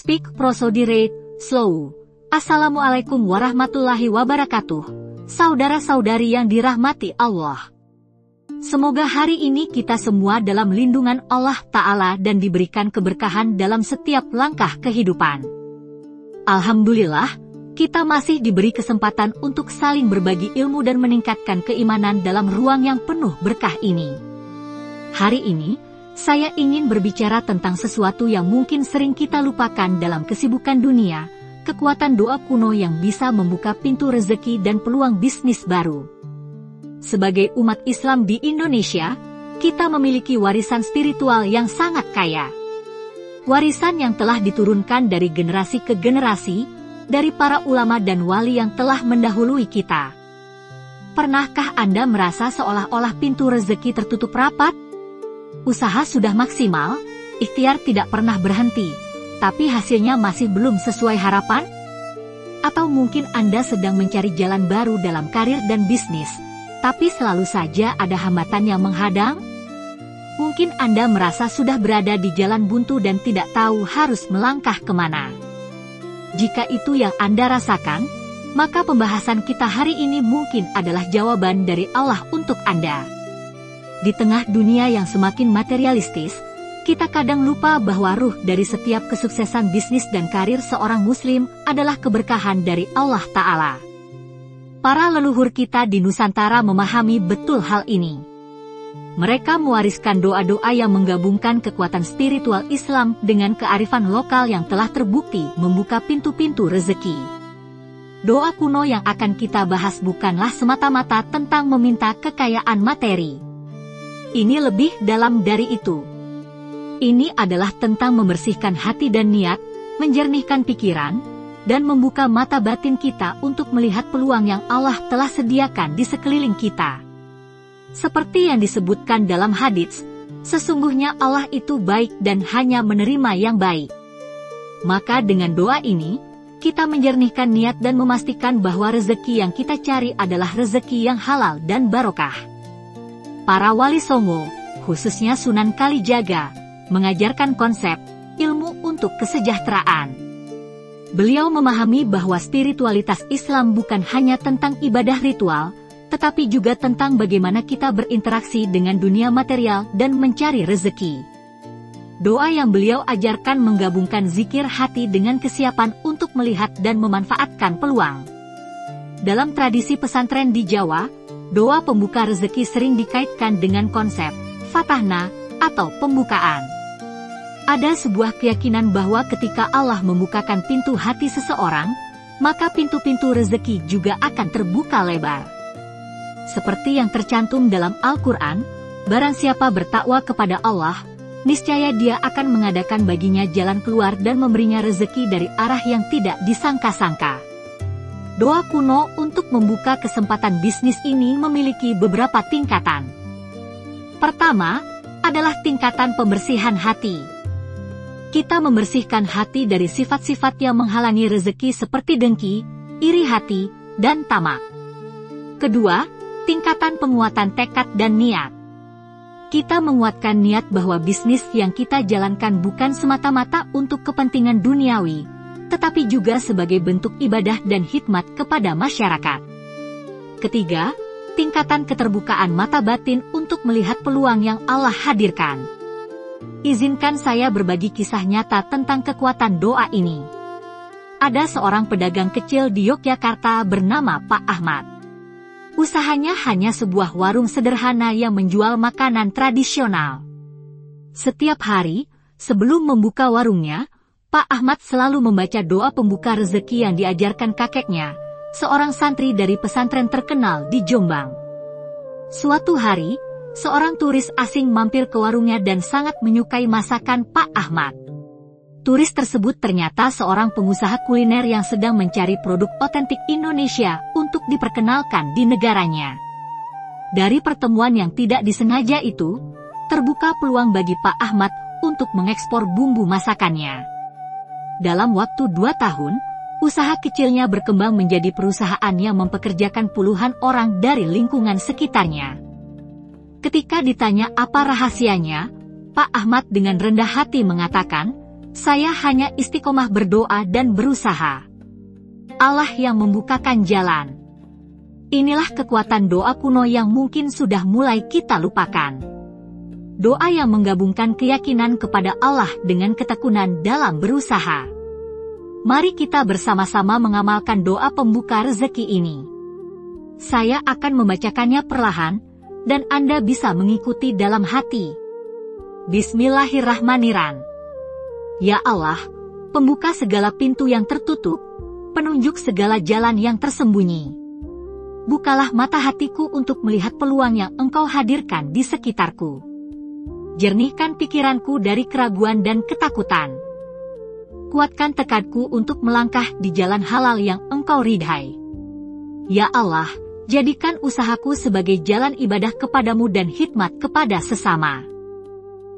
Speak Prosodire, Slow. Assalamualaikum warahmatullahi wabarakatuh. Saudara-saudari yang dirahmati Allah. Semoga hari ini kita semua dalam lindungan Allah Ta'ala dan diberikan keberkahan dalam setiap langkah kehidupan. Alhamdulillah, kita masih diberi kesempatan untuk saling berbagi ilmu dan meningkatkan keimanan dalam ruang yang penuh berkah ini. Hari ini, saya ingin berbicara tentang sesuatu yang mungkin sering kita lupakan dalam kesibukan dunia, kekuatan doa kuno yang bisa membuka pintu rezeki dan peluang bisnis baru. Sebagai umat Islam di Indonesia, kita memiliki warisan spiritual yang sangat kaya. Warisan yang telah diturunkan dari generasi ke generasi, dari para ulama dan wali yang telah mendahului kita. Pernahkah Anda merasa seolah-olah pintu rezeki tertutup rapat? Usaha sudah maksimal, ikhtiar tidak pernah berhenti, tapi hasilnya masih belum sesuai harapan? Atau mungkin Anda sedang mencari jalan baru dalam karir dan bisnis, tapi selalu saja ada hambatan yang menghadang? Mungkin Anda merasa sudah berada di jalan buntu dan tidak tahu harus melangkah kemana. Jika itu yang Anda rasakan, maka pembahasan kita hari ini mungkin adalah jawaban dari Allah untuk Anda. Di tengah dunia yang semakin materialistis, kita kadang lupa bahwa ruh dari setiap kesuksesan bisnis dan karir seorang muslim adalah keberkahan dari Allah Ta'ala. Para leluhur kita di Nusantara memahami betul hal ini. Mereka mewariskan doa-doa yang menggabungkan kekuatan spiritual Islam dengan kearifan lokal yang telah terbukti membuka pintu-pintu rezeki. Doa kuno yang akan kita bahas bukanlah semata-mata tentang meminta kekayaan materi. Ini lebih dalam dari itu. Ini adalah tentang membersihkan hati dan niat, menjernihkan pikiran, dan membuka mata batin kita untuk melihat peluang yang Allah telah sediakan di sekeliling kita. Seperti yang disebutkan dalam hadits, sesungguhnya Allah itu baik dan hanya menerima yang baik. Maka dengan doa ini, kita menjernihkan niat dan memastikan bahwa rezeki yang kita cari adalah rezeki yang halal dan barokah. Para wali songo, khususnya Sunan Kalijaga, mengajarkan konsep ilmu untuk kesejahteraan. Beliau memahami bahwa spiritualitas Islam bukan hanya tentang ibadah ritual, tetapi juga tentang bagaimana kita berinteraksi dengan dunia material dan mencari rezeki. Doa yang beliau ajarkan menggabungkan zikir hati dengan kesiapan untuk melihat dan memanfaatkan peluang. Dalam tradisi pesantren di Jawa, doa pembuka rezeki sering dikaitkan dengan konsep fatahna atau pembukaan. Ada sebuah keyakinan bahwa ketika Allah membukakan pintu hati seseorang, maka pintu-pintu rezeki juga akan terbuka lebar. Seperti yang tercantum dalam Al-Quran, barang siapa bertakwa kepada Allah, niscaya Dia akan mengadakan baginya jalan keluar dan memberinya rezeki dari arah yang tidak disangka-sangka. Doa kuno untuk membuka kesempatan bisnis ini memiliki beberapa tingkatan. Pertama, adalah tingkatan pembersihan hati. Kita membersihkan hati dari sifat-sifat yang menghalangi rezeki seperti dengki, iri hati, dan tamak. Kedua, tingkatan penguatan tekad dan niat. Kita menguatkan niat bahwa bisnis yang kita jalankan bukan semata-mata untuk kepentingan duniawi, tetapi juga sebagai bentuk ibadah dan hikmat kepada masyarakat. Ketiga, tingkatan keterbukaan mata batin untuk melihat peluang yang Allah hadirkan. Izinkan saya berbagi kisah nyata tentang kekuatan doa ini. Ada seorang pedagang kecil di Yogyakarta bernama Pak Ahmad. Usahanya hanya sebuah warung sederhana yang menjual makanan tradisional. Setiap hari, sebelum membuka warungnya, Pak Ahmad selalu membaca doa pembuka rezeki yang diajarkan kakeknya, seorang santri dari pesantren terkenal di Jombang. Suatu hari, seorang turis asing mampir ke warungnya dan sangat menyukai masakan Pak Ahmad. Turis tersebut ternyata seorang pengusaha kuliner yang sedang mencari produk otentik Indonesia untuk diperkenalkan di negaranya. Dari pertemuan yang tidak disengaja itu, terbuka peluang bagi Pak Ahmad untuk mengekspor bumbu masakannya. Dalam waktu 2 tahun, usaha kecilnya berkembang menjadi perusahaan yang mempekerjakan puluhan orang dari lingkungan sekitarnya. Ketika ditanya apa rahasianya, Pak Ahmad dengan rendah hati mengatakan, Saya hanya istiqomah berdoa dan berusaha. Allah yang membukakan jalan. Inilah kekuatan doa kuno yang mungkin sudah mulai kita lupakan. Doa yang menggabungkan keyakinan kepada Allah dengan ketekunan dalam berusaha. Mari kita bersama-sama mengamalkan doa pembuka rezeki ini. Saya akan membacakannya perlahan, dan Anda bisa mengikuti dalam hati. Bismillahirrahmanirrahim. Ya Allah, pembuka segala pintu yang tertutup, penunjuk segala jalan yang tersembunyi. Bukalah mata hatiku untuk melihat peluang yang Engkau hadirkan di sekitarku. Jernihkan pikiranku dari keraguan dan ketakutan. Kuatkan tekadku untuk melangkah di jalan halal yang Engkau ridhai. Ya Allah, jadikan usahaku sebagai jalan ibadah kepadamu dan khidmat kepada sesama.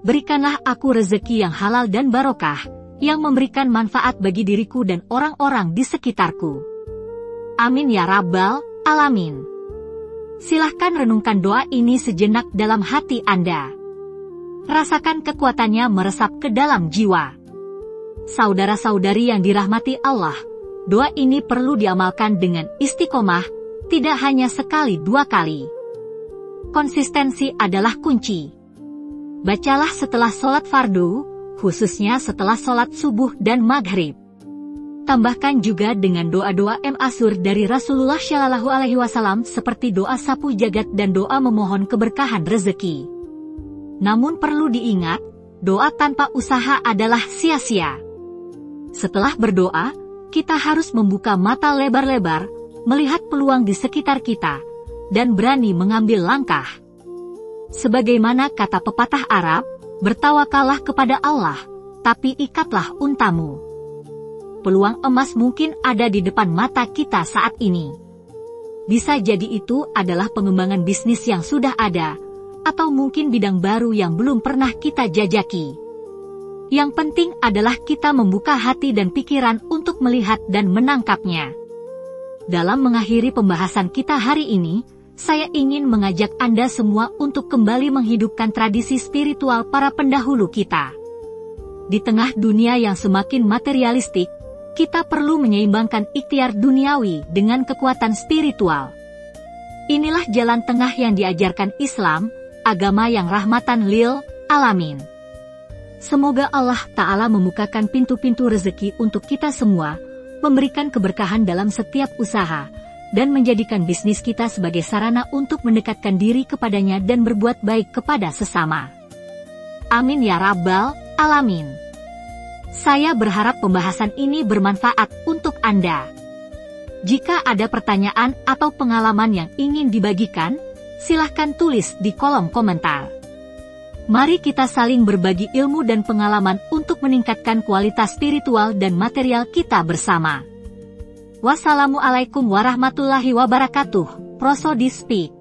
Berikanlah aku rezeki yang halal dan barokah, yang memberikan manfaat bagi diriku dan orang-orang di sekitarku. Amin ya Rabbal Alamin. Silahkan renungkan doa ini sejenak dalam hati Anda. Rasakan kekuatannya meresap ke dalam jiwa. Saudara-saudari yang dirahmati Allah, doa ini perlu diamalkan dengan istiqomah, tidak hanya sekali dua kali. Konsistensi adalah kunci. Bacalah setelah sholat fardu, khususnya setelah sholat subuh dan maghrib. Tambahkan juga dengan doa-doa ma'thur dari Rasulullah Shallallahu Alaihi Wasallam seperti doa sapu jagat dan doa memohon keberkahan rezeki. Namun perlu diingat, doa tanpa usaha adalah sia-sia. Setelah berdoa, kita harus membuka mata lebar-lebar, melihat peluang di sekitar kita, dan berani mengambil langkah. Sebagaimana kata pepatah Arab, bertawakallah kepada Allah, tapi ikatlah untamu. Peluang emas mungkin ada di depan mata kita saat ini. Bisa jadi itu adalah pengembangan bisnis yang sudah ada, atau mungkin bidang baru yang belum pernah kita jajaki. Yang penting adalah kita membuka hati dan pikiran untuk melihat dan menangkapnya. Dalam mengakhiri pembahasan kita hari ini, saya ingin mengajak Anda semua untuk kembali menghidupkan tradisi spiritual para pendahulu kita. Di tengah dunia yang semakin materialistik, kita perlu menyeimbangkan ikhtiar duniawi dengan kekuatan spiritual. Inilah jalan tengah yang diajarkan Islam, agama yang rahmatan lil alamin. Semoga Allah Ta'ala membukakan pintu-pintu rezeki untuk kita semua, memberikan keberkahan dalam setiap usaha, dan menjadikan bisnis kita sebagai sarana untuk mendekatkan diri kepadanya dan berbuat baik kepada sesama. Amin ya Rabbal Alamin. Saya berharap pembahasan ini bermanfaat untuk Anda. Jika ada pertanyaan atau pengalaman yang ingin dibagikan, silahkan tulis di kolom komentar. Mari kita saling berbagi ilmu dan pengalaman untuk meningkatkan kualitas spiritual dan material kita bersama. Wassalamualaikum warahmatullahi wabarakatuh. Prosodi Speak.